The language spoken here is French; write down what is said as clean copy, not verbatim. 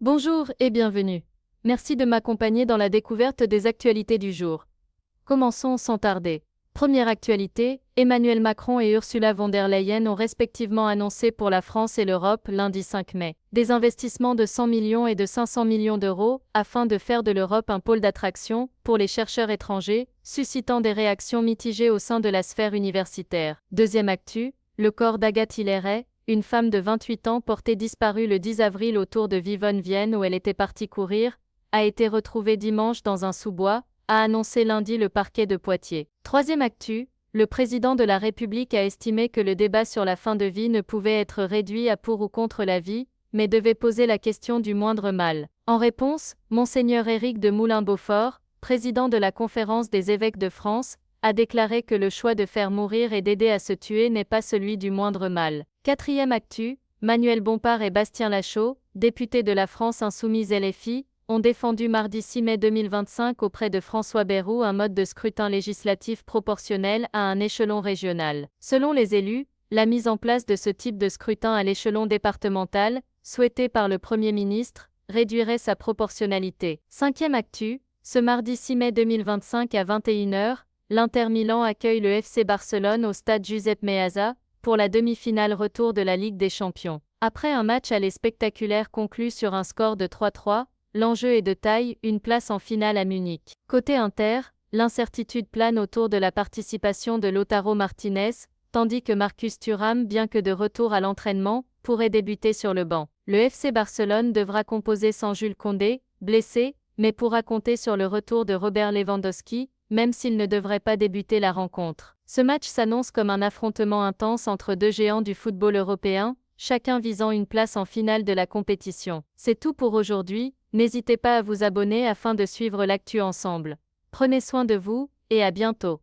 Bonjour et bienvenue. Merci de m'accompagner dans la découverte des actualités du jour. Commençons sans tarder. Première actualité, Emmanuel Macron et Ursula von der Leyen ont respectivement annoncé pour la France et l'Europe lundi 5 mai des investissements de 100 millions et de 500 millions d'euros afin de faire de l'Europe un pôle d'attraction pour les chercheurs étrangers, suscitant des réactions mitigées au sein de la sphère universitaire. Deuxième actu, le corps d'Agathe Hilleray, une femme de 28 ans portée disparue le 10 avril autour de Vivonne-Vienne où elle était partie courir, a été retrouvée dimanche dans un sous-bois, a annoncé lundi le parquet de Poitiers. Troisième actu, le président de la République a estimé que le débat sur la fin de vie ne pouvait être réduit à pour ou contre la vie, mais devait poser la question du moindre mal. En réponse, Monseigneur Éric de Moulin-Beaufort, président de la Conférence des évêques de France, a déclaré que le choix de faire mourir et d'aider à se tuer n'est pas celui du moindre mal. Quatrième actu, Manuel Bompard et Bastien Lachaud, députés de la France Insoumise LFI, ont défendu mardi 6 mai 2025 auprès de François Bayrou un mode de scrutin législatif proportionnel à un échelon régional. Selon les élus, la mise en place de ce type de scrutin à l'échelon départemental, souhaitée par le Premier ministre, réduirait sa proportionnalité. Cinquième actu, ce mardi 6 mai 2025 à 21h, l'Inter Milan accueille le FC Barcelone au stade Giuseppe Meazza pour la demi-finale retour de la Ligue des Champions. Après un match aller spectaculaire conclu sur un score de 3-3, l'enjeu est de taille, une place en finale à Munich. Côté Inter, l'incertitude plane autour de la participation de Lautaro Martinez, tandis que Marcus Thuram, bien que de retour à l'entraînement, pourrait débuter sur le banc. Le FC Barcelone devra composer sans Jules Koundé, blessé, mais pourra compter sur le retour de Robert Lewandowski, même s'il ne devrait pas débuter la rencontre. Ce match s'annonce comme un affrontement intense entre deux géants du football européen, chacun visant une place en finale de la compétition. C'est tout pour aujourd'hui, n'hésitez pas à vous abonner afin de suivre l'actu ensemble. Prenez soin de vous, et à bientôt.